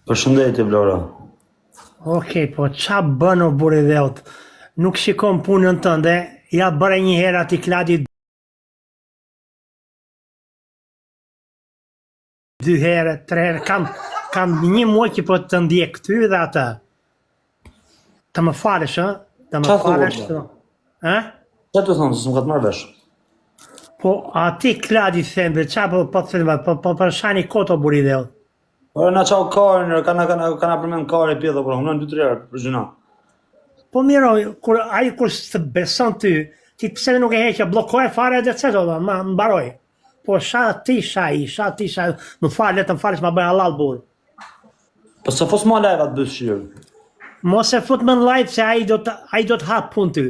Përshëndetje Vlora. Okej, po qa bën o buri dheut? Nuk shikon punën tënde, ja bëre një herë ati kladi 2 herë, 3 herë, kam një muaj që po të ndjek ty dhe atë. Të më falësh, ë? Të më Qa falësh, thua? ë? Qa të thonë, se s'm ka të marrë vesh? Po ati kladi thembe, qa po të thembe, po përshani koto buri dheut. Ore na qau karin, kana përmen kari pjedha, por hunën 2-3 herë, për gjuna. Po miro, ai kur të beson ty, ti pse nuk e heqja, blokoj fare dhe çeto, ma mbaroj. Po sha ti shaj, më fal, të më falësh, ma bëj halal burr. Po se fos ma lajva të dëshirë. Mos e fut më në lajt se ai do të hap punë ty.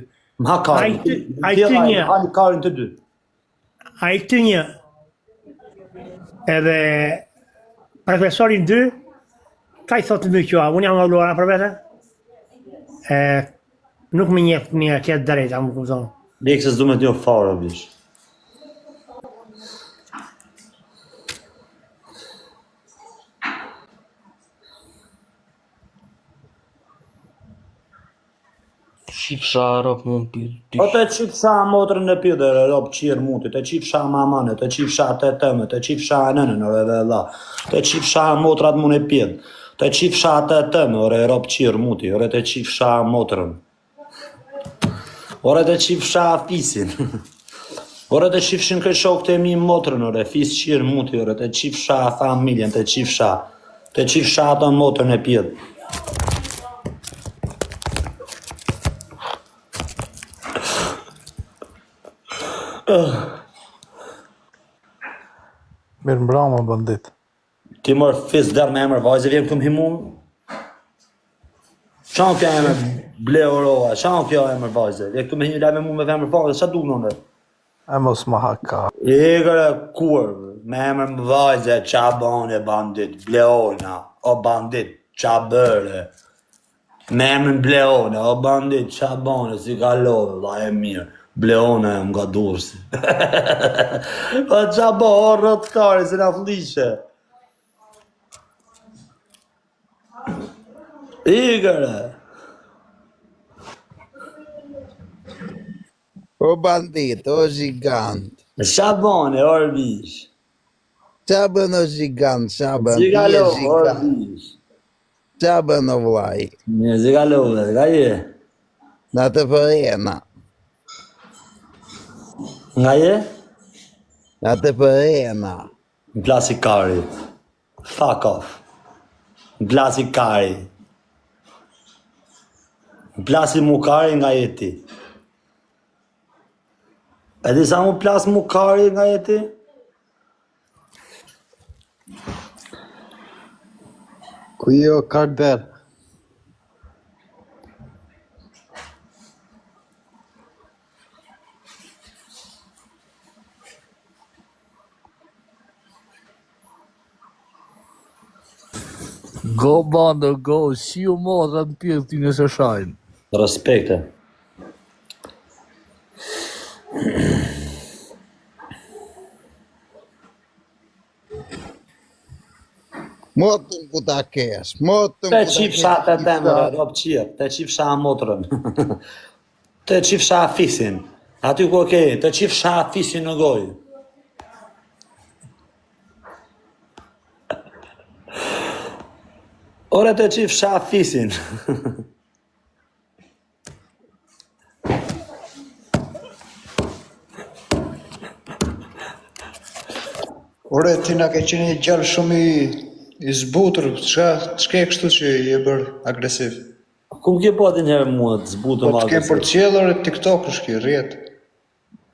M'ha karin. Ai ty një. Hali karin të dy. Ai ty një. Edhe profesorin 2, ka I thotë më qua, unë jam nga Vlora për vete. Nuk më njeh mirë këtë drejta, më kupton. Lekë se s'du me t'jo fare, bish. Shifsha rop mund O të qifsha motrën e pjede, rob qirë muti, të qifsha mamane, të qifsha të tëme, të qifsha nënën, ore dhe dha, të qifsha motrat mun e pjede, të qifsha të tëme, ore rob qirë muti, ore të qifsha motrën, ore të qifsha fisin, ore të qifshin kë shok të mi motrën, ore fis qirë muti, ore të qifsha familjen, të qifsha atë motrën e pjede. Mirë mbrama, bandit. Ti mërë fis dërë me emër vajzë, vjen këtu më himu? Qanë kjo emër bleoroa, qanë kjo emër vajzë, vjen këtu me himu lajme mu me emër vajzë, qa du nënde? E mos më haka. Igre kur, me emër më vajzë, qa bane bandit, bleona, o bandit, qa bërë, me emër bleona, o bandit, qa bane, si ka love, la e mirë. Bleona e mga dursi. O qa bo, o rotkari, se na flishe. Igre. O bandit, o gigant. Qa bane, orbish. Qa bën o gigant, qa bën, ti e Zigalo, gigant. orbish. Qa bën o vlaj? Një zigalo, ka je? Na të përrena. Nga je? Na të përrena. Në plasi kari. Fuck off. Në plasi kari. Në plasi mu kari nga jeti. E di sa mu plas mu kari nga jeti? Ku jo karder? Go bando, go, si u motra në pjesë ti nëse shajnë. Respekte. Motën ku ta kesh, motën Te ku ta qifsha të temëre, rob qirë, te qifsha motrën. Te qifsha fisin. Aty ku okej, te qifsha fisin në gojë. Ore te qifsha fisin. Ore, ti na ke qenë një gjallë shumë i zbutur, çka e kështu që je bërë agresiv? Kum ke po atë njerë mua të zbutë Po ma të kem për agresiv? qellër TikTok është kjo, rjet.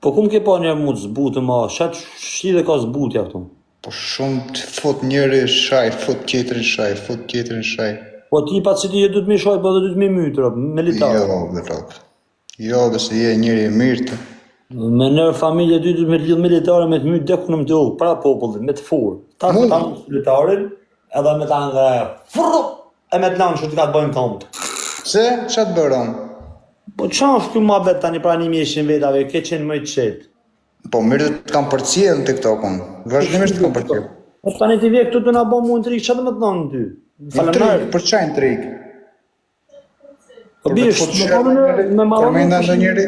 Po kum ke po njerë mua të zbutë ma, shatë shi dhe ka zbutja këtu. Po shumë të fut njëri shaj, fut tjetrin shaj, fut tjetrin shaj. Po ti pa që ti e du të mi shoj, po dhe du të mi mytë, militarë. Jo, vërop. Jo, bëse je njëri i mirë të. Me nërë familje ty du të me lidhë militare me të mytë dekë në më të ullë, pra popullit, me të furë. Ta me ta në militarin, edhe me ta nga furru, e me të lanë që të ka të bëjmë tomt. Pse? Qa të bërë unë? Po qa është kjo ma bet tani pra një mjeshin vetave, ke qenë më i qetë. Po mirë të kam përcjell në TikTok unë. Vazhdimisht të kam përcjell. Po tani ti vje këtu të na bo mund të rikë, që të më të nënë ty? Faleminderit. Për çajin trik. Po bish, me Ka marrë. menda ndonjëri?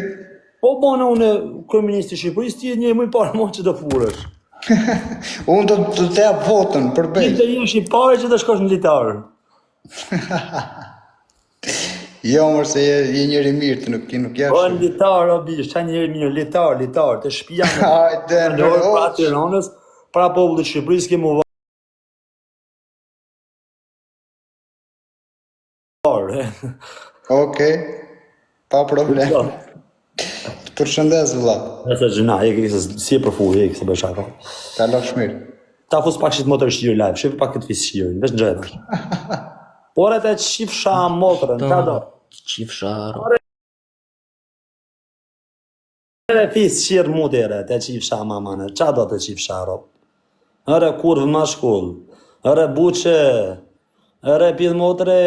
Po bona unë kryeministri i Shqipërisë ti je një më i parë më që do furesh. Unë do të jap votën për Ti Bej. do jesh i parë që të shkosh në litar. Jo, mërë se je njëri mirë, të nuk jash. Po në litar, o bish, qa njëri mirë, litar, të shtëpia Hajde, në orë pra Tiranës, pra popullit të Shqipërisë kemi varë. Okej, pa problem. Të përshëndes, vëlla. Nëse gjëna, si e përfull, se bëj shaka. Ta losh mirë. Ta fus pak shit motor shqirë live, shif pak këtë fisë shqirë, veç në gjëtash. Por e të qifsha motorën, ta do. Qifsha. Ere fisë shqirë mutere, të qifsha mamane, qa do të qifsha ro? Ere kurvë ma shkull, ere buqe, ere pidh motre.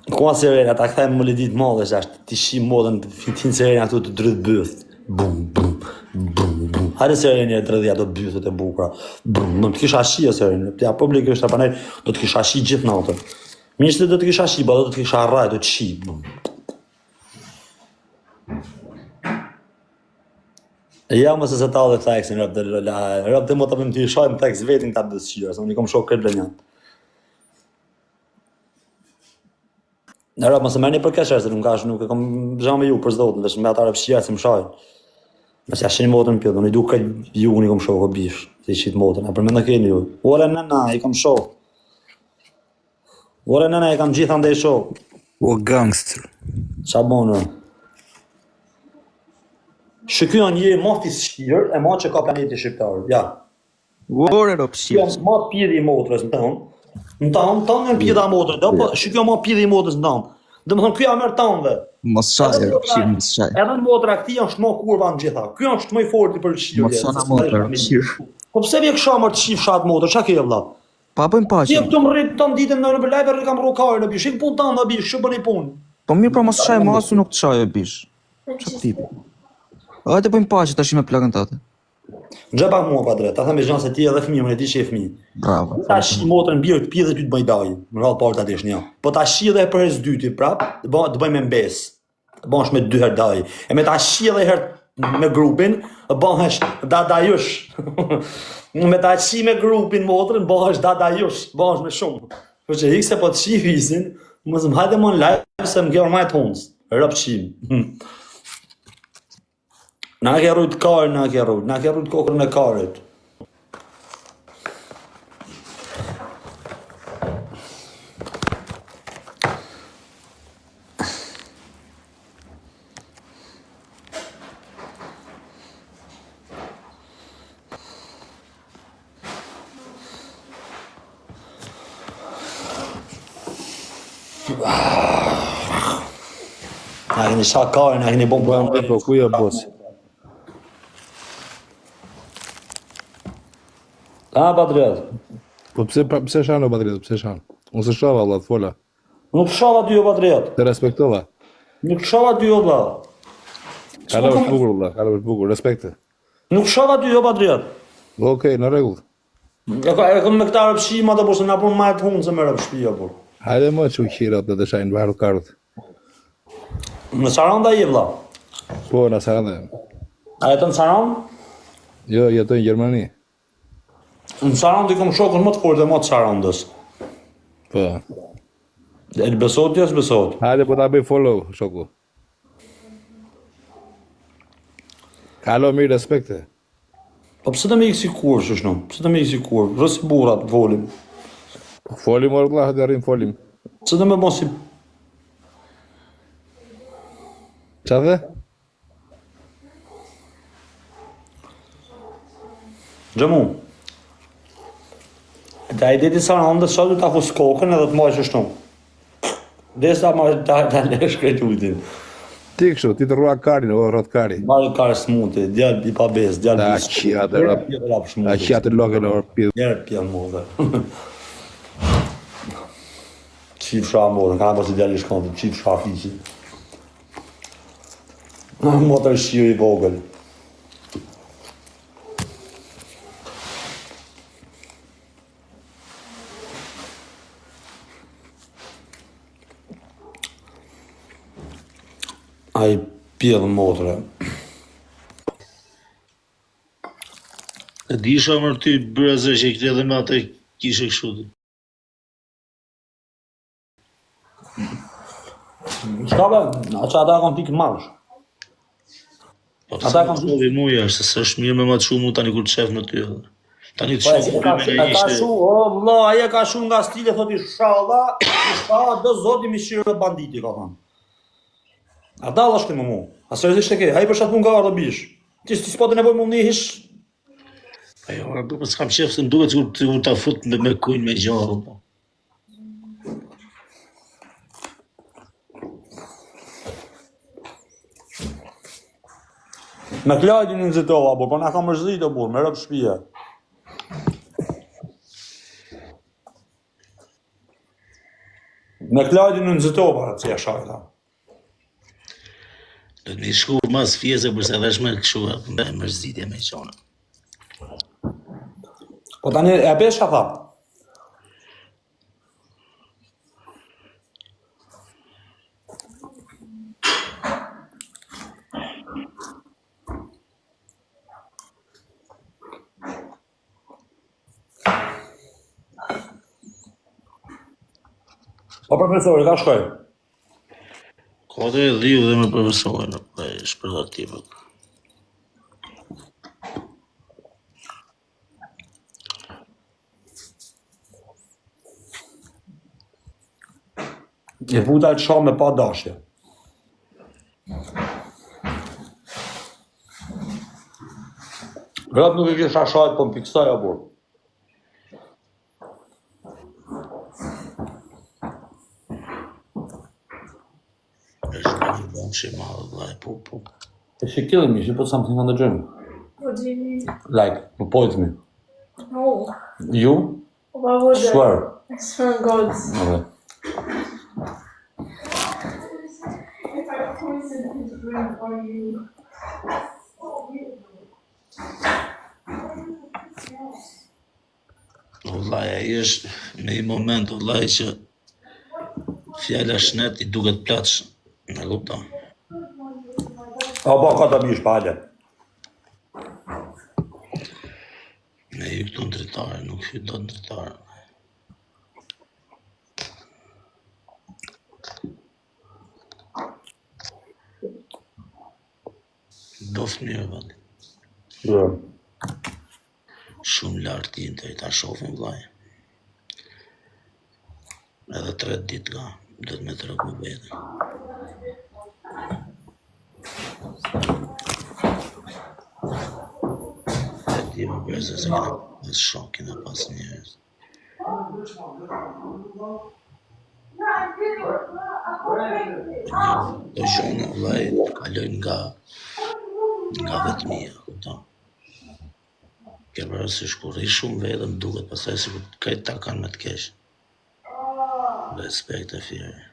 Kua sirena, ta këthejmë më lidit madhe që ashtë, ti shi modën të fitin sirena këtu të drëtë bëth. Bum, bum, bum, bum. Hajde sirena e drëdhja do bëthët e bukra. Bum, bum, të kisha shi e sirena. Ja, publikisht e panaj, do të kisha shi gjithë natën. Mishtë do të kisha shi, ba do të kisha raj, do të shi. Bum. Ja, mëse se ta dhe teksin, rëp të më të pëmë të i shajmë tekst vetin ta bësë shira, se unë i kom shok këtë lënjat. Në rëpë, mëse merë një për kesher, se nuk e kom zhamë ju për zdotën, veç me ata rëpshia se më shajnë. Mëse ja shenë motën pjodë, unë i du këtë ju unë i kom shokë o bish, se i qitë motën, a për me në keni ju. Ore nëna, i kom shokë. Ore nëna, i kam gjithë ande i shokë. O gangster. Qa bonë? Shkyon je ma fisqirë, e ma që ka planeti shqiptarë, ja. Ore ro pshirë. Shkyon ma pjedi i motrës në tonë. Në tonë në pjeda motrës, do, po shkyon ma pjedi i motrës në tonë. Dhe më thonë, kjo mërë tonëve. Mos shaj, ro pshirë, mos shaj. Edhe në motra këti është ma kurva në gjitha. Kjo është më i forti për shqirë. Mos shana motra, ro pshirë. Po pse vje kësha mërë të shqif shatë motrë, qa ke vla? Pa bëjmë Ti paqe. këtu më rritë tonë ditën në lajve rritë kam rokarë në bish, shik pun tonë në bish, shë bëni punë. Po mirë pra mos shaj masu nuk të shaj e bish. Qa tipi? Hajde bëjmë paqe tash me plagën tate. Gjë pak mua pa drejt, ta thëmë zhanë se ti edhe fëmijë, më ne ti që e fëmijë. Bravo. Ta shi motrën birë të pjedhe ty të bëjdaj, në rrallë parë të atesh një. Po ta shi edhe për hes dyti prap, të bëjmë me mbes. Të bëhesh me 2 herë daj. E me ta shi edhe herë me grupin, të bëhesh dadajush. Me ta shi me grupin motrën, bëhesh dadajush, bëhesh me shumë. Për që hikse po të shi fisin, më zëm hajde më në live se më kërë majtë hunës. Rëp qim. Na ke rrujt karë, na ke rrujt kokërën e karët. Na keni shakarë, na keni bon për Po ku jo boss? A, Patriot? Po pse shano Patriot, pse shano? Unë se shava valla të fola. Nuk shava dy o Patriot. Të respektova. Nuk shava dy o vla. Kalo është bukur valla, kalo është bukur, respekte. Nuk shava dy o Patriot. Okej, në rregull. E kom me këta rëpshima të se na pun majtë hunë se me rëpshpia, por. Hajde më që u qirat dhe të shajnë varë karët. Në Saranda je vla. Po, në Sarandë. A jetë në Sarand? Jo, jetoj në Gjermani. Në Sarand i kom shokën më të fortë e më të Sarandës. Po. E të besot, jo s'besot. Hajde po ta bëj follow, shoku. Kalo mirë respekte. Po pse të me ikë si kur, shëshnu? Pse të me ikë si kur? Rësi burat, volim. Folim orë vlla, hajde arrim folim. Pse të me bon si... Qa dhe? Gjëmu. Ta i deti Sarandës, sa du ta fus kokën edhe të maj shëshnu. Des ta maj ta lesh krejt ujtin. Ti kështu, ti të rrua karin, o rrot kari. Marë karë smuti, djallë i pa bes, djallë Ta i qia të rrap. Ta qia të loke në orë pidhë. Njerë pjanë më dhe. Qif shra më dhe, ka pas i djallë i shkontë, qif shra fisi. Motër shio i vogël. Ai pjellë motre. E disha mërë ty brëzë që i këtë edhe me atë kishe kështu. Shka be, që ata kanë pikë malësh. Po Ata pëse kam më shovi muja, se së është mirë me ma të shumë mu tani kur të shef në ty edhe. Tani të Po, shumë e ka shu, o, vëlla, aje ka shu nga stile, thot inshallah, do zoti mi shirë banditi, ka thënë. A dalë është më mu, a seriozisht e ke, a i për shatë pun nga ardo bish. Ti s'po të nevoj më një hish. Pa jo, po s'kam qef se më duket sikur ta fut me kujnë me gjarë. Po. Me Klajdin në nëzitova, por na ka mërzit o burë, me rëpë shpije. Me Klajdin në nëzitova, që e shajta. Do të mi shku mas fjese, përse edhe shme këshu me mërzitje me qona. Po tani e besha tha. Po profesori, ka shkoj? Ka të e dhiu dhe me profesorin, e shpërgativët. E vuta e të shoh me pa dashje. Rëp nuk i kisha shajt, po më piksoj a burë. Po. Is she killing me? She put something on the gym. What do you mean? Like, to poison me. No. You? Why would I? Swear. I swear on God. Okay. If I poison his brain, are you? Vëllaj, ai është në një moment, vëllaj, që fjalla shnet i duket platsh, në lupta. Apo ka të mish pale. Me ju këtu në dritare, nuk hy do në dritare. Doft mirë, vëllaj. Jo. Shumë lartë i të i ta shofin, vëllaj. Edhe 3 ditë ka, do të me të rëku vete. E ti më breze se kena pas shok, kena pas njerës. Do zhona, vëllaj, të kalojnë nga vetëmia, kupton. Ke parasysh kur i shumë vete më duket pastaj sikur krejt ta kanë me të keq. Respekt e fjerë.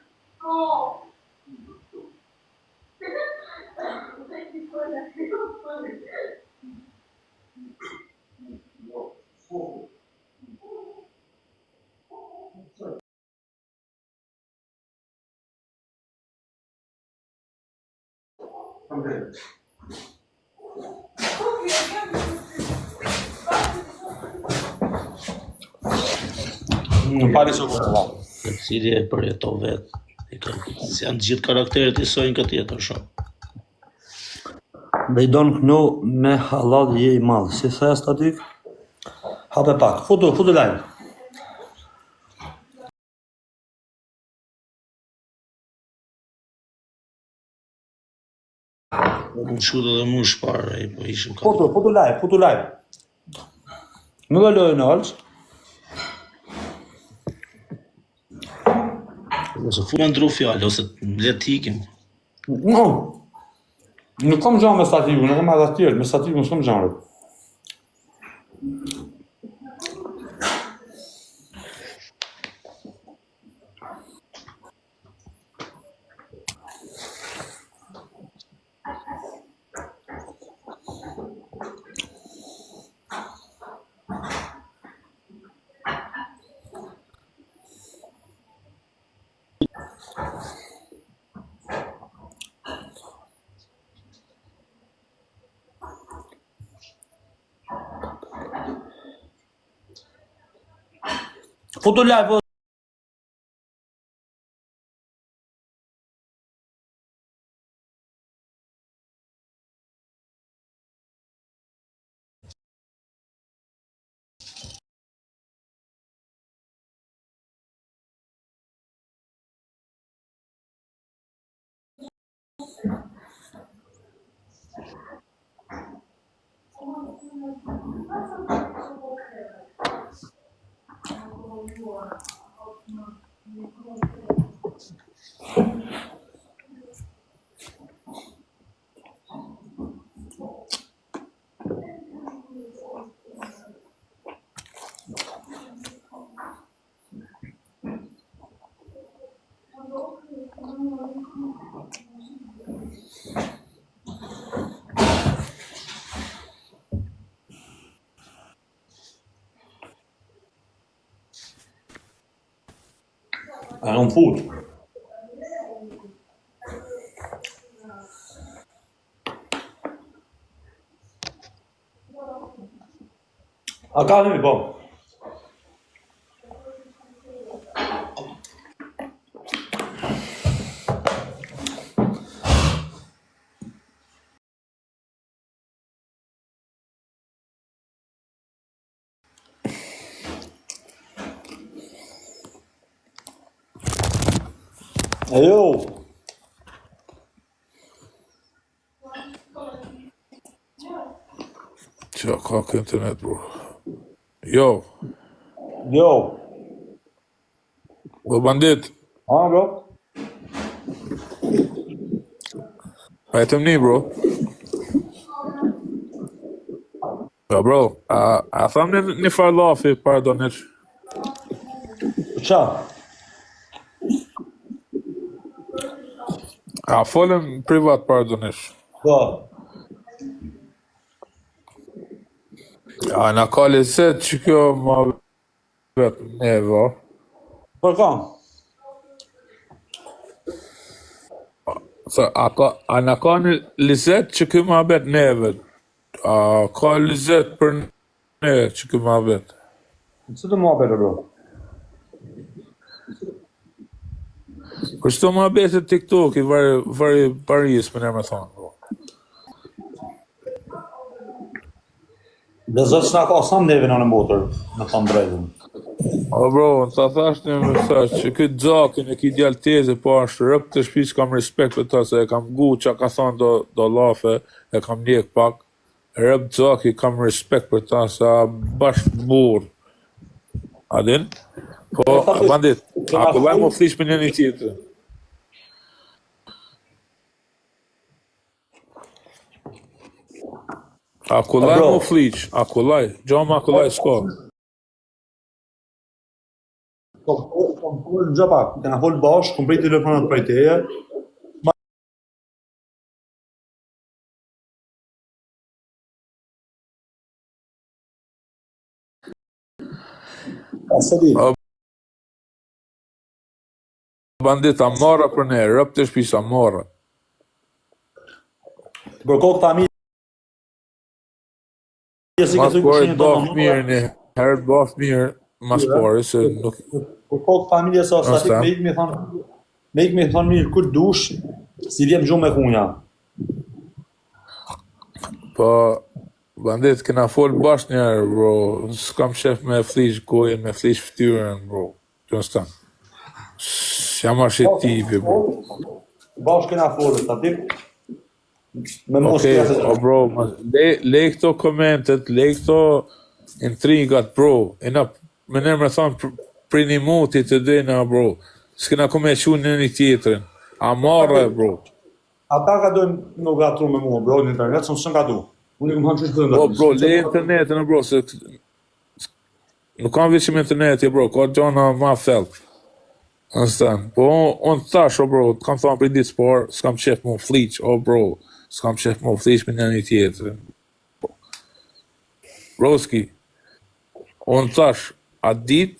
Në pari së kërë. Të cili e përjeto vetë. Si janë gjithë karakteret i sojnë këtë jetër shumë. They don't know me halal je i madhë. Si thëja statik? Hape pak. Futu live. Unë shudë edhe mu shparë, po ishim ka... Futu live. Nuk e lojë në alës. Ose fu me ndru fjallë, ose le t'ikim. No. Nuk kom gjanë me statikun, nuk kom edhe tjerë, me statikun s'kom gjanë. Futu live, a non fut. A ka nimi, po. Ajo. Qa ka kë internet, bro. Jo, Jo. do bandit. Ha, bro? A e të mni, bro. Ja, bro, a tham një farë lafi, pardonesh. Qa? A folëm privat, pardonesh. Po. A na ka lezet që kjo ma vetë neve, Për kam? a na ka një lezet që kjo ma vetë neve. A ka lezet për ne që kjo ma vetë. Që të mua bete, bro? Kështu ma vetë TikTok i vari Paris, për ne me thonë, bro. Dhe zot që na ka sa neve në motër, me thonë drejtën. O bro, në ta thash një mesazh që këtë gjakin e ki djallë teze, po është rëp të shpis kam respekt për ta, se e kam gu që ka thonë do lafe, e kam njek pak, rëp gjaki kam respekt për ta, se a bashkë burë. A din? Po, bandit, a ku vaj më flish për një tjetër? A ku laj më flish? A ku laj? Gjoma a ku laj s'ka. Po, në gjë pak, të na folë bashkë, kom prej telefonat prej teje. Asa di? Bandit, a marra për ne, rëp të shpis a marra. Për kokë familje, si Mas këtë pari kushinje baf mirë një, herët baf mirë, mas pari, se nuk... Për kokë familje sa statik me ik me thonë mirë kur dush, si vjem gjumë me kunja. Po, bandit, kena folë bashkë njerë, bro, s'kam shef me flish gojen, me flish ftyrën, bro, që nësë tanë. Jam ashtë tipi, bro. Bashkë kena folë, statik. Me mos Okej, kja se... o bro, lej këto komentet, lej këto intrigat, bro, e na, me nërë me thonë, për një muti të dina, bro, s'kena kome që në një tjetërin, a marrë, bro. Ata ka dojnë nuk gatru me mua, bro, në internet, së më gatru. Unë i këmë hanë që shkëtë Po, bro, lej internetin, bro, se nuk kam vishim interneti, bro, ka gjona ma felt. Nëstan, po, unë thash, o bro, kam thonë për ditë spor, s'kam qef mu fliq, o bro, s'kam qef mu fliq me një tjetërin. Broski, unë thash, a dit,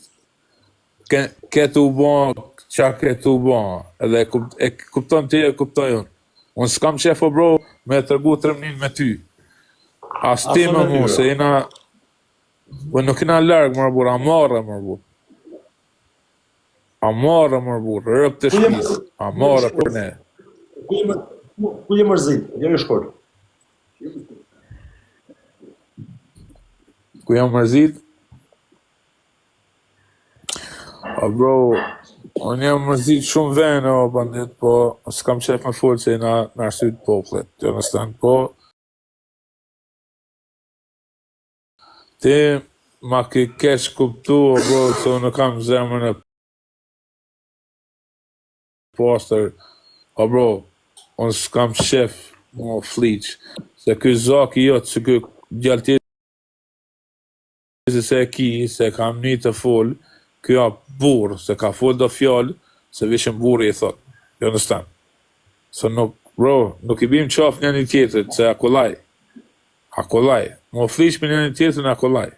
ketë u bon, qa ketë u bon, edhe e kupton ti, e kupton unë. Unë s'kam qef, o bro, me tërgu tërmnin me ty. As ti me mu, se jena, po nuk jena largë, më bura, marrë, më bura. Amara më burr, rëp të shtëpisë. Amara për ne. Ku je mërzit? Jeri shkurt. Ku jam mërzit? O bro, unë jam mërzit shumë vene o bandit, po s'kam qef me folë se na arsyt popullet, you understand? Po ti ma ke keq kuptu o bro, se unë kam zemrën e poster, o bro, unë s'kam qef mo fliq, se ky zaki jot, se ky djalë se e ki, se kam një të fol, kjo burr, se ka fol do fjall, se vishëm burri i thot. You understand? So nuk, bro, nuk i bim qaf një tjetrit, se akollaj. Akollaj. Mo fliq me një tjetrin akollaj.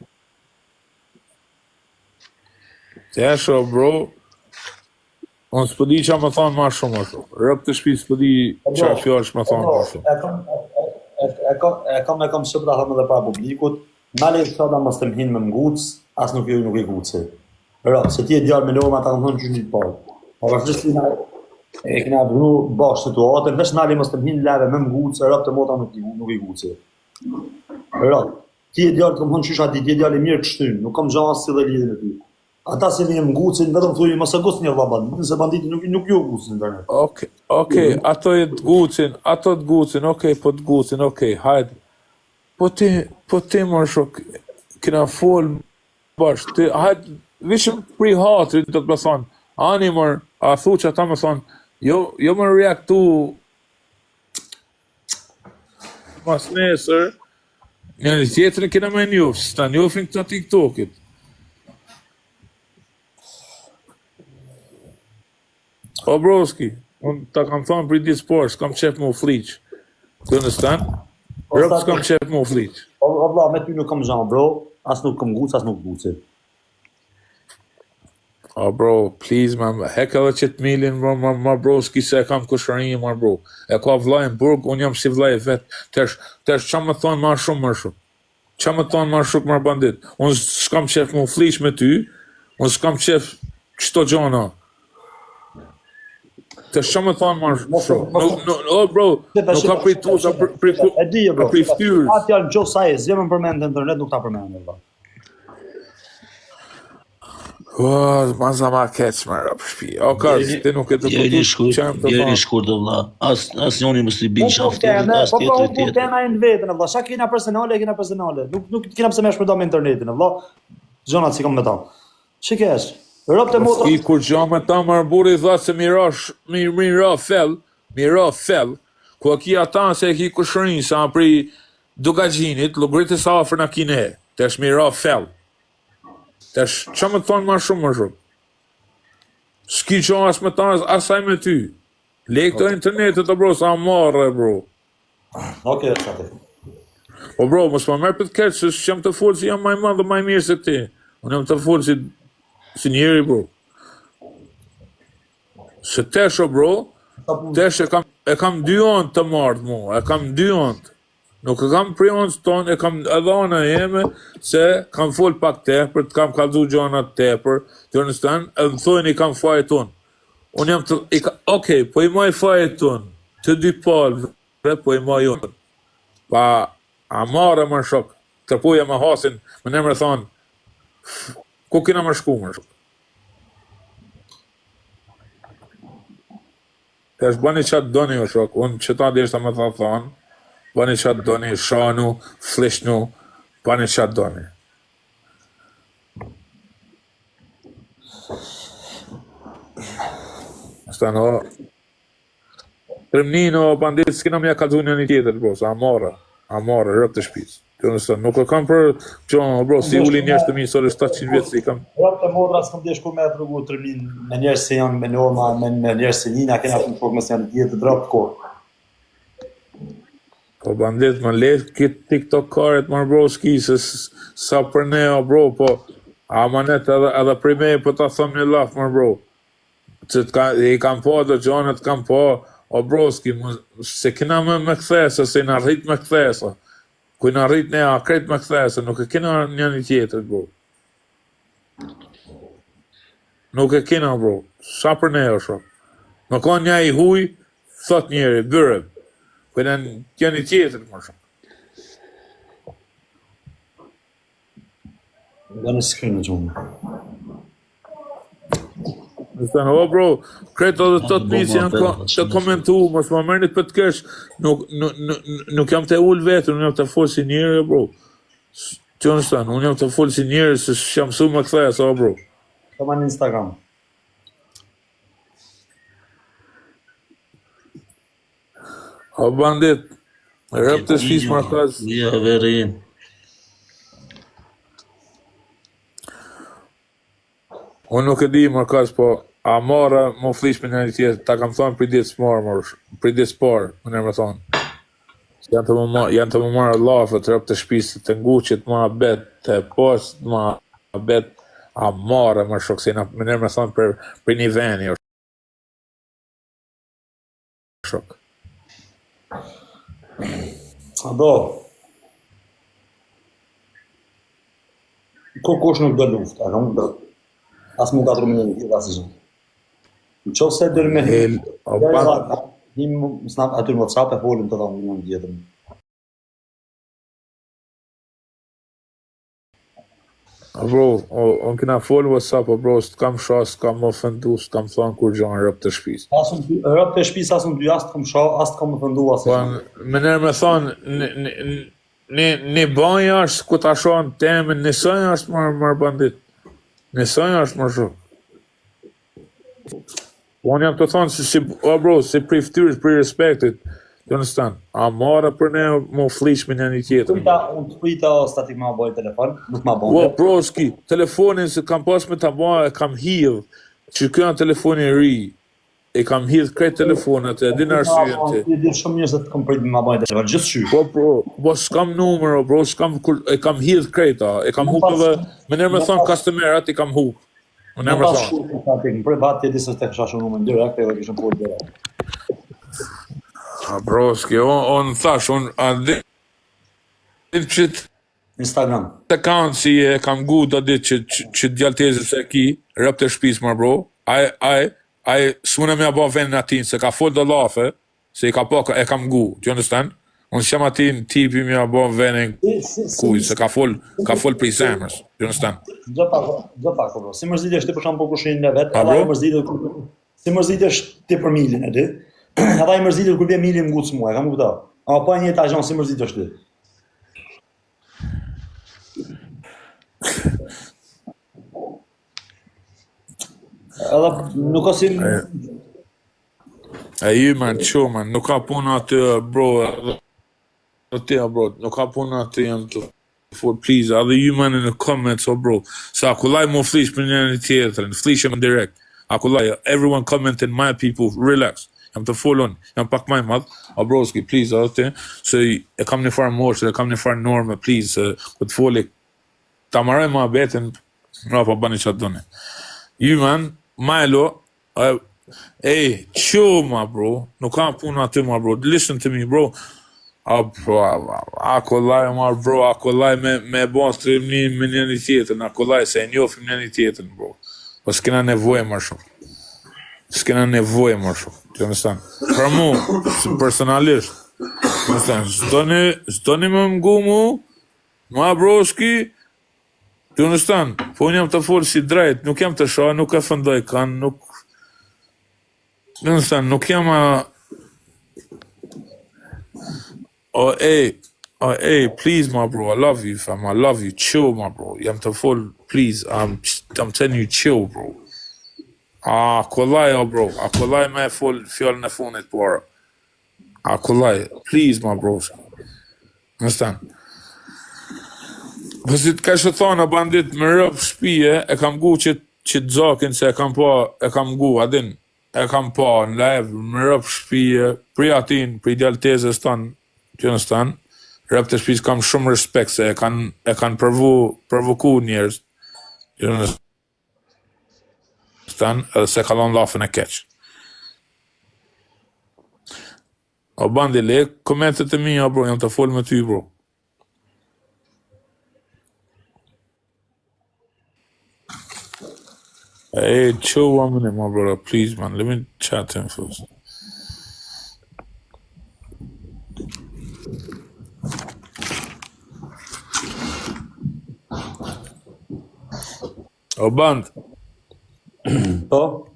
Se esho, bro, unë s'pëdi qa më thonë ma shumë ashtu. Rëp të shpi s'pëdi qa fjallsh më thonë ma shumë. E kam shëpra thëmë dhe pra publikut, nale i shada mos të mhin me mguc, as nuk i guci. Rëp, se ti e djarë me loma, ta kam thonë që një të parë. Pa vazhdisht ti e kena vënu bashkë situatën, veç nale mos të mhin leve me mguc, rëp të mota nuk i guci. Rëp, ti e djarë të kam thonë qysha ti, ti e djarë i mirë kështyn, nuk kam gjanë si dhe lidhën e ty. Ata si një mgucin, vetëm thuj, mos e gusë një vla bandit, nëse banditi nuk ju gucin në internet. Okej, ato e të gucin, okej, po të gucin, okej, hajde. Po ti më shok, kena fol bashkë, ti, hajde, vishëm pri hatrit të të më thonë, ani mër, a thu që ata më thonë, jo më reaktu mas nesër, një tjetërin kena me njofë, s'ta njofin këta TikTokit. O broski, unë ta kam thonë për ditë sport, s'kam qef më u fliq. Do understand? Rëp s'kam qef më u fliq. O vla, me ty nuk kam gjanë, bro, as nuk kam guc, as nuk guci. O bro, please, man, hek edhe qëtë milin, ma broski, se e kam kushërinjë, ma bro. E ka vlajnë burg, unë jam si vlajë vetë, tesh qa më thonë ma shumë. Qa më thonë ma shumë më bandit. Unë s'kam qef më u fliq me ty, unë s'kam qef qëto gjona. Të shumë thonë ma shumë. O, bro, nuk ka prej tu, sa prej ftyrë. Atë janë gjo sa e zemën përmend në internet, nuk ta përmend. O, maza ma keq, më rap shpi. O, kaz, ti nuk e të përtu qemë të Jeri shkurt, valla. As njoni mos i bin shaftetit, as tjetër tjetër. Po, tema e në vetën, valla. Qa kena personale, Nuk kena pse me shpërda me internetin, valla. Gjonat si kam me ta. Që kesh? Rëp të motra... I kur gjo me ta marburi dha se mira fel, ku a ki ata se e ki kushërin, sa pri Dugagjinit, lugritis afer në kine, të është mira fel. Të është që me thonë ma shumë. S'ki që as me ta, asaj me ty. Lek të internetet, bro, sa marrë, bro. Oke, qate. O bro, mos ma merë për të keqë, se që të folë si jam maj madhe, maj mirë se ti. Unë jam të folë si njeri, bro. Se tesho, bro, tesh e kam 2 anë të mardë mu, e kam 2 anë. Nuk e kam prej anë tonë, e kam edhe anë e jeme, se kam fol pak tepër, të kam kaldu gjonat tepër, të understand, edhe më thojnë i kam faje tonë. Unë jam të, okej, po i maj faje tonë, të 2 palë, po i maj unë. Pa, a marë më shok, tërpuja më hasin, më në më thonë, ku kina më shku më shok. Të është bani qatë doni më shok, unë që ta deshta më të thonë, bani qatë doni, shanu, flishnu, bani qatë doni. Stan, o, tërmnin, o, bandit, s'kina mja kalzu një tjetër, bro, sa amara, rëp të shpis. Nuk e kam për gjonë, bro, si uli njerës të mi, sot e 700 vjetë si kam... Rëp të modra s'kam të shku me e rrugu tërmin, me njerës se janë me norma, me njerës se njina, kena shumë shok me se janë tjetë të drapë kohë. Po bandit, më letë këtë TikTok-karet, më bro, s'ki, se sa për ne, o bro, po, a më net edhe për me, po ta thëm një laf, më bro, që i kam po, do gjonët kam po, o bro, s'ki, se kena me këthesa, se në rrit me këthesa. Kuj në rrit ne a kret me këthesa, nuk e kena një tjetër, bro. Nuk e kena, bro. Sa për ne o shok. Më ka një I huj, thot njeri, bërë. Për janë I tjetër, më shok. Dhe në screen në gjumë. O bro, kretë edhe të të njësë janë të komentu, mos më mërnit për të kesh, nuk jam të ullë vetër, unë jam të folë si njëri, bro. Që në shtanë, unë jam të folë si njëri, se jam su më këtheja, sa bro. Të ma në Instagram. O bandit, rëp të shpis markaz. Ja, verin. Unë nuk e di markaz, po a mara më flish për njëri tjetër, ta kam thonë për ditë s'marë, për ditë s'parë, më më thonë. Janë të më marë lafët, rëp të shpisë, të nguqit ma bet, të post ma bet, a marë më shok, se më më thonë për një veni, o shok. A do, kush nuk do luft, a kam do. As mu 4 minutë, asë gjë. Në qovë se dërë me aty në WhatsApp e folim të da në një tjetër. Bro, unë kina folë WhatsApp, bro, s'kam shas, s'kam ofendu, s'kam thonë kur gjanë rëp të shpis. Rëp të shpis asë në dy asë t'kam shas, asë t'kam ofendu asë gjë. Me nërë me thonë, një banja është ku ta shonë temën, një sënja është marë bandit. Në sënja është më shumë. Unë jam të thonë bro, si pri ftyrës, pri respektit, you understand? A marë për ne më flish me një tjetër. Unë të prita o statik ma bojë telefon, nuk ma bojë. Bro, ski, telefonin se kam pas me ta bojë, e kam hidhë, që kjo janë telefonin ri, e kam hidhë krejt telefonat, e din arsyën ti. Ti di shumë njës dhe të kam prit me ma bojë telefon, gjithë shy. Bro, s'kam numero, bro, e kam hidhë krejta, e kam hupë edhe, me nërë me thonë customerat, i kam hupë. Me nërë me thonë. Në privat, ti di se të kësha shumë numër në direkt, edhe kishëm pojë direkt. Bro, s'ki, unë thash, unë, Instagram. Të kanë si e kam gu do ditë që djaltezë se ki, rëp të shpis ma bro, ai s'mune me a ba venin atin, se ka fol do lafe, se i ka po, e kam gu, do you understand? Unë s'jam atin tipi me a ba venin kuj, se ka fol për I zemrës, do you understand? Gjë pak, bro. Si mërzitesh ti për shumë për kushin në vetë, si mërzitesh ti për milin e ti, edhe I mërzitet kur vje milin më gutë s'mua, e kam kupta. Ama pa një etajon, si mërzitesh ti. Edhe nuk ka si... E ju man, qo man, nuk ka puna aty, bro, nuk ka puna aty jam të for please, edhe ju man në comments, bro, sa akullaj mo flish për një tjetër, flishëm direkt, akullaj, everyone comment in my people, relax, jam të folon, jam pak maj madh, broski, please, edhe ti, se e kam një farë moshë, e kam një farë norme, please, këtë foli, ta marrë ma betin, nga pa bani qatë doni. Ju man, Milo, chill ma bro, nuk kam puna aty ma bro, listen to me bro, akullaj ma bro, akullaj me bon strimni me një tjetën, akullaj se e njofim një tjetën bro, po s'kena nevoj ma shumë, s'kena nevoj ma shumë, të understand? Për mu, personalisht, të understand, s'doni me mgu mu, ma broski, të understand, po unë jam të folë si drejt, nuk jam të shoh, nuk e fëndoj kanë, nuk... Të understand, nuk jam a... please my bro, I love you fam, I love you, chill my bro, jam të folë, please, I'm telling you chill bro. Akullaj bro, akullaj me folë fjallën e funit por. Akullaj, please my bro. Understand? Pësi të kështë thonë, bandit, me rëpë shpije, e kam gu që të zokin, se e kam gu, adin, e kam pa në live, me rëpë shpije, pri atin, pri idealitezës tonë, që në stanë, rëpë të shpijës kam shumë respekt, se e kanë provoku njerës, që në stanë, edhe se kalon lafën e keqë. O bandi, le, komentet e mi, bro, jam të folë me ty, bro. Hey, chill 1 minute, my brother, please, man. Let me chat to him first. O band, Po?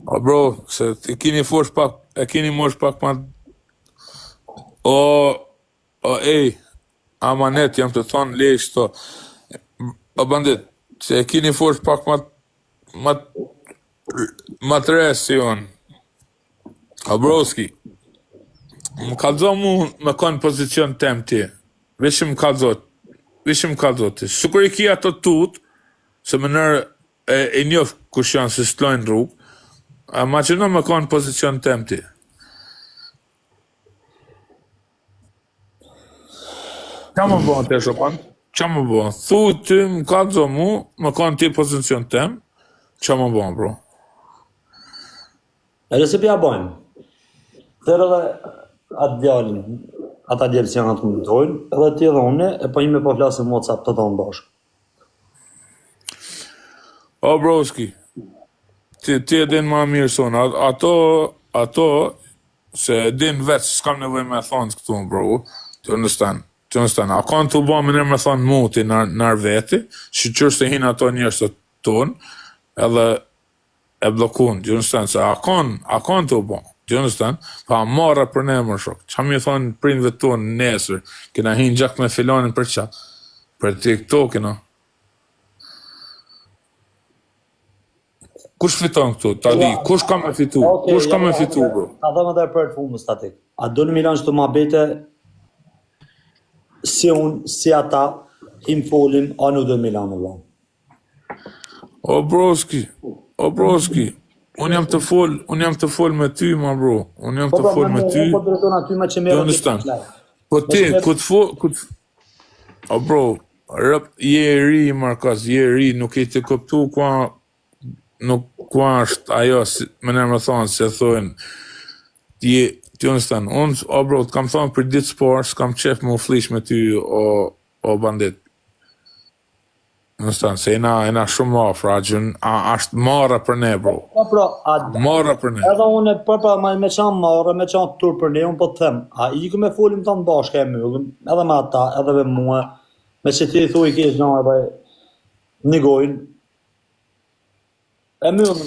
o bro, se e keni mosh pak ma... O, ej, amanet, jam të thonë lesh to. O bandit, se e keni fosh pak ma të resë si unë. O broski, më kalzo mu me konë pozicion tem ti. Vishim kalzo ti. Sukur I ki ato tut, se më nërë e njof kush janë se s'tlojnë rrugë, a ma që në me konë pozicion tem ti. Qa më bënë të shopan? Qa më bënë? Thu ty më kalzo mu, më konë ti pozicion tem, qa më bënë, bro? Edhe se pja bojmë. Tërë edhe atë djallin, ata djallë që janë atë më dojnë, edhe ti edhe une, e po ime po flasë në WhatsApp të tonë bashkë. O broski, ti e din ma mirë sonë, ato, se e din vetë, s'kam nevoj me thonë këtu, bro, ti understand? A kanë të bo më nërë me thonë muti nër veti, që qërë se hinë ato njërës të tonë, edhe e blokun, do you understand? Se a kanë të bo, do you understand? Pa marra për ne më shok. Qa mi thonë prinve tonë nesër, kena hinë gjak me filonin për qa? Për TikTok, no? Kush fiton këtu? Ta di, kush ka me fitu? Kush ka me fitu, bro? Ta dhe më dhe për të fumë statik. A do në milan që të ma bete, si unë, si ata, im folim, a nuk do milan në vlam. O broski, unë jam të fol me ty, ma bro. Unë jam të fol me ty. Po drejton aty me që Do merë. understand? Po ti, o bro, je ri, Markas, je ri, nuk I të këptu kua është ajo, me nërë më thonë, se thonë, ti understand? Unë, o bro, të kam thonë për ditë sport, s'kam qef më flish me ty, o bandit. Understand? Se jena shumë afra, ashtë marra për ne, bro. Marra për ne. Edhe unë, me qanë marrë, me qanë tur për ne, unë po të them, a I me folim të në bashkë e mëllëm, edhe me ata, edhe me mua, me që ti thuj kesh në edhe një gojnë, e mëllëm,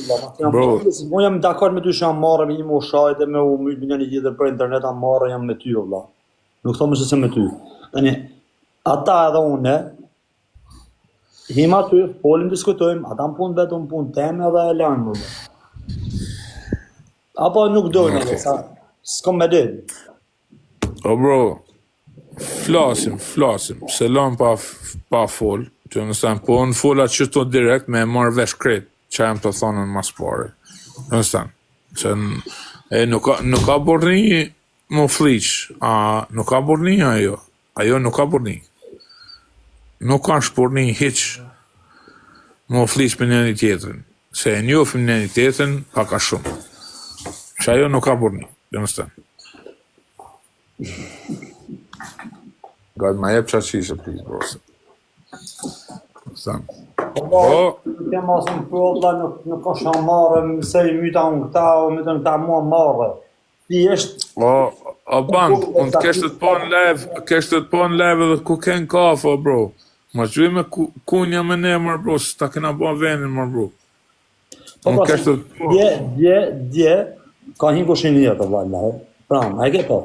bro. Unë jam dakar me ty që jam marrë, me një më shajt e me u mytë një gjithër për internet, jam marrë, jam me ty, vla. Nuk thomë që se me ty. Ata edhe une, hima ty, folim, diskutojmë, ata më punë vetë, më punë teme edhe e lanë më. Apo nuk dojnë edhe, sa s'kom me din. O bro, flasim, se lanë pa fol, që nëstan, po në folat që to direkt me marrë vesh kretë, që jam të thonën mas pare. Nëstan, që nuk ka borni më flish, nuk ka borni ajo nuk ka borni. Nuk ka shporni hiq më flish për njëri tjetërin. Se e njofim njëri tjetërin, paka shumë. Që ajo nuk ka borni, do në stënë. God, ma jep qaqishe, please, bro. Stënë. Po, kemë asën prodla, nuk është në marrë, se I myta unë këta, o myta në këta mua marrë. Ti eshtë... O band, unë të keshtë të po në live edhe ku ken kafe, bro. Ma që me kunja me ne, mërë, bro, se ta kena bo venin, mërë, bro. Unë keshtë të po... Dje, ka hinë kushin jetë, valla, pram, a I ke po?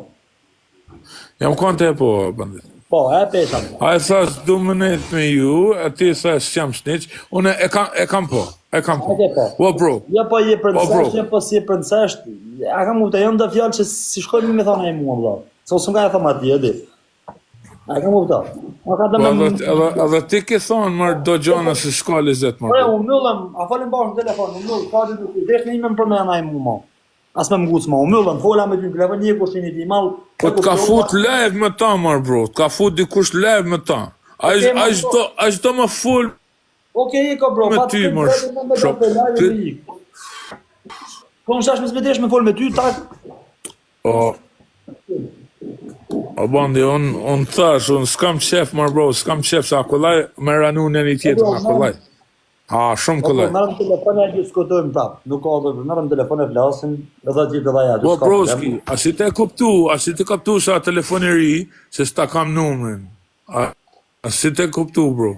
Jam konte e po, bandit. Po, e pesha. A e thash 2 minut me ju, a ti thash qam snitch, unë e kam po. O bro. Ja po je princesht, ja po si je princesht. A kam kupta, jam dhe fjallë që si shkojnë me thonë e mua, vla. Se usë nga e thëmë ati, edhi. A kam kupta. Edhe ti ke thonë, marë, do gjona se shkalli zetë, marë. Pre, unë mëllëm, a falim bashkë në telefon, unë mëllëm, ka gjithë, dhekë në ime më përmena e mua. As me më gucë ma, unë mëllëm, fola me ty në telefon, një kushin I ti malë. Po të ka fut live me ta, marë, bro. Të ka fut dikush live me ta. A i shdo më full... Okej, ka bro, me ty, marë. Po në shash me zbetesh me fol me ty, tak... O bandi, unë thash, unë s'kam qef, marë, bro, s'kam qef, se akullaj me ranu në një tjetër, akullaj. Shumë Po, kollaj. merrem telefon e diskutojmë prap. Nuk ka dhe merrem telefon e flasim, edhe gjithë edhe ja. Po broski, a si te kuptu sa telefon i ri, se s'ta kam numrin. A si te kuptu, bro?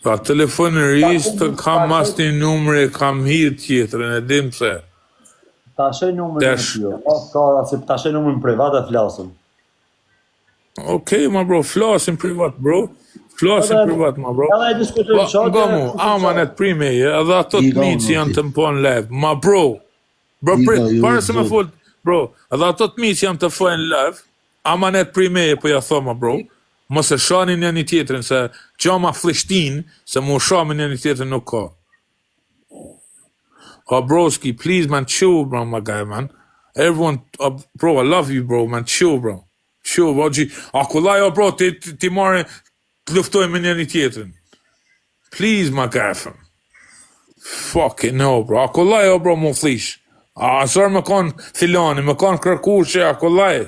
Pa telefon i ri, s'ta kam mas një numri, kam hirë tjetërën, e dim pse. Ta shej numrin e tij. Ka se ta shej numrin privat e flasim. Okej, ma bro, flasim privat, bro. Flasim privat, ma bro. Edhe e diskutojmë çfarë. Nga mu, amanet prime, edhe ato të mitë që janë të mpon live. Ma bro, prit, pare se me fol, bro, edhe ato të mitë që janë të fojnë live, amanet prime, po ja thoma, bro, mos e shanin një tjetrin, se gjama flishtin, se mu shamin një tjetrin nuk ka. Broski, please, man, chill, bro, my guy, man. Everyone, bro, I love you, bro, man, chill, bro. Chill, bro, akullaj, bro, ti marrë, të luftojmë me një tjetrin. Please, my guy, fam. Fucking no, bro. Akullaj, bro, mu flish. Asër me kon filani, me kon kërkushi, akullaj.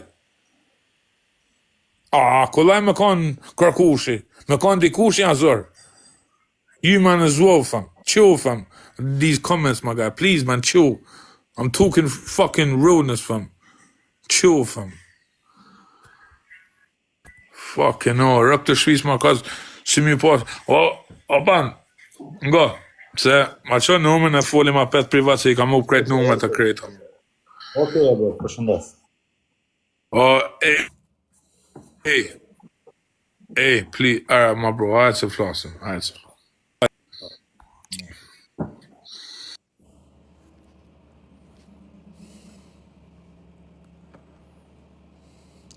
Akullaj me kon kërkushi. Me kon dikushi, asër. You, man, as well, fam. Chill, fam. These comments, my guy. Please, man, chill. I'm talking fucking realness, fam. Chill, fam. Fucking no, rëp të shvis ma kaz, si mi pas, ban, nga, se ma qo numën e foli ma pet privat se i kam up krejt numën të krejta. Okej, bro, përshëndes. Please, my bro, ajtë se flasim, ajtë se flasim.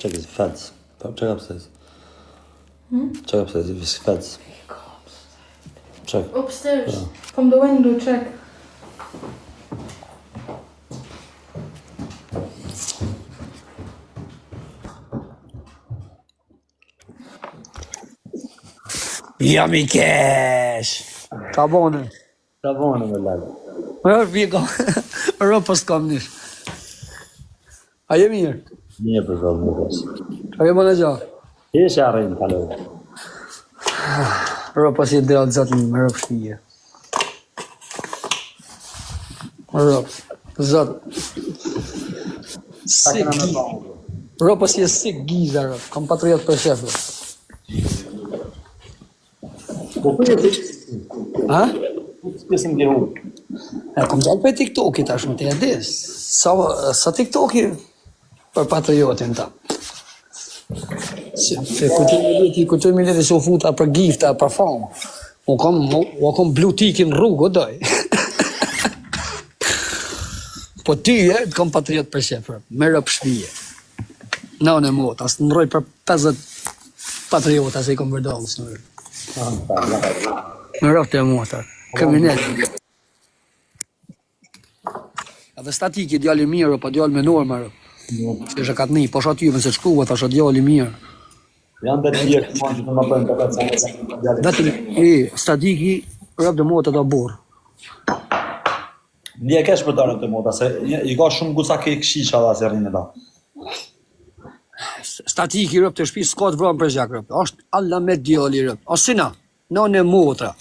Check his feds. Check upstairs. Check upstairs if his feds. Check. Upstairs. From the window, check. Ja mi kesh. Ka bone. Ka bone me lale. Vika. Rëpës kam nish. A je mirë? Mirë për vëllë mëës. A je bënë gja? Ishe arrejnë kalorë. Rëpës je dhe atë zatë me rëpë shpije. Rëpë, zatë. Si gi. Rëpës je si giza rëpë. Kam patriot për shefë. Po për e Ha? Kësim ke hu. Kom gjallë për TikTok-i tash më të edis. Sa TikTok-i për patriotin ta. Kujtoj leti se u futa për gifta, për famë. U kom blue tick-in rrugë, o doj. Po ty të kom patriot për shefër, me rëpë shpije. Në në mot, asë të ndroj për 50 patriota se i kom vërdohë së nërë. Me rëpë të motar, kriminell. Edhe statiki djali mirë, pa djali me norma rëpë. Se ishe katë një, po shatë juve se shkruva, thasha djali mirë. Janë dhe të tjerë të mund që të më bëjnë të këtë Vetëm, statiki rëpë dhe motë të borë. Ndje kesh për të rëpë të mota, se i ka shumë gusa ke këshisha dhe se rrinë e da. Statiki rëpë të shpi s'ka të vranë për zhak rëpë. Ashtë alla me djali rëpë. O sina, në në motra.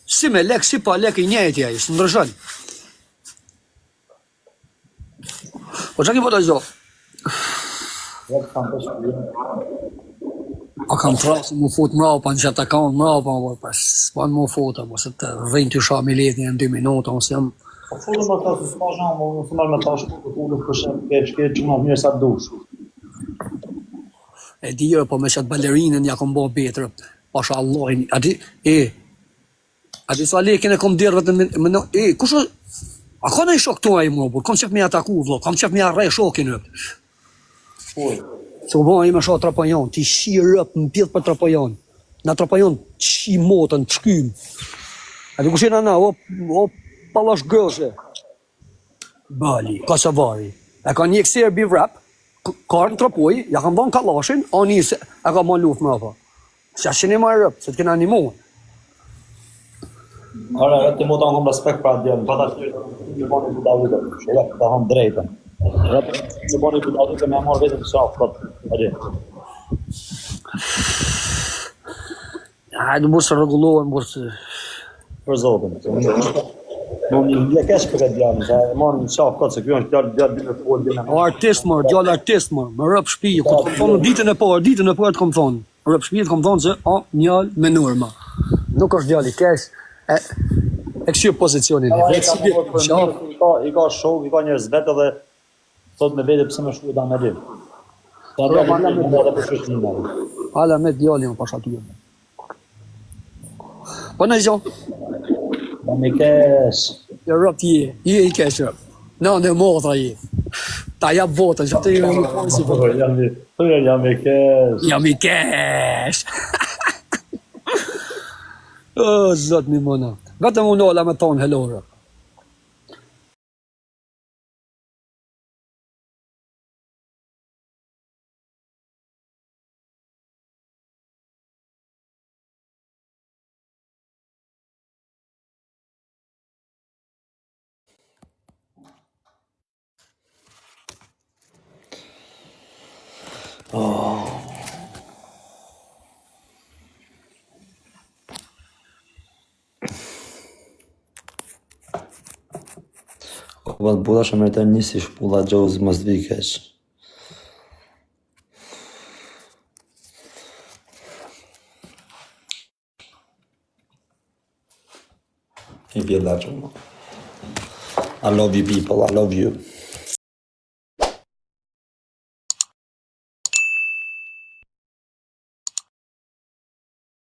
Si me lek, si pa lek i njëjtja, i së ndryshën. O që ki po të gjo? A kam trasë më fut mrapa në qëtë akaunt mrapa, pas s'pan më futa, mos e të rrejnë të shami letin e në 2 minuta, ose jam... Po fullu më të s'ma zhamë, nësë marrë me ta shku të fullu këshem, ke që më mirë sa të dush. E dirë, po me qatë balerinën ja kom bo betërë, pasha Allahin, a di sa lekin e kom dirë vetëm, kusho, a ka në i shok tua i më, kom qef me ataku, vlo, kom qef me arrej shokin rëpë. Se u bëha i me shoh trapajon, ti shi rëpë në pjedh për trapajon, na trapajon qi motën, të shkym. A di kushina na, o palash gëzhe. Bali, Kosovari. E ka një kësirë bivrap, karën trapoj, ja kam ban kalashin, a njëse, e ka ban luft më rapa. Se a shini ma rëpë, se të kena animohen. Ara, të mota në kom respekt për atë djallë, pa ta shqyrë, në bani budavite, shëllë, ta hëm drejten. Në bani budavite me marrë vetëm shafë, Hajde mos të rregullohen, mos Për zotin. Nuk e kesh për këtë djalin, sa e marrin në qafë këtë se kjo është djalë dy me fol, dy me o artist më, djalë artist më rëp shtëpi, ku të kom thonë ditën e parë të kom thonë. Rëp shtëpi të kom thonë se mjal me nurma. Nuk është djalë i keq, e kështu pozicionin e vet, i ka show, i ka njerëz vetë dhe thot me vete pse më shkruaj ta me dy. Ta djalin edhe për shëshninë. Hala me djalin pa shatuar. Po në gjo, Me kesh. e rëp ti, i keq rëp. Në modha i. Ta jap votën, që të jemi më konë si votën. Jam me kesh. Jam i kesh. O, zot mi mëna. Vetëm unë ola me thonë hello rëp. Kuvat bulla shumë të nisi shpulla Gjozi mos vi kesh. I feel that. I love you people, I love you.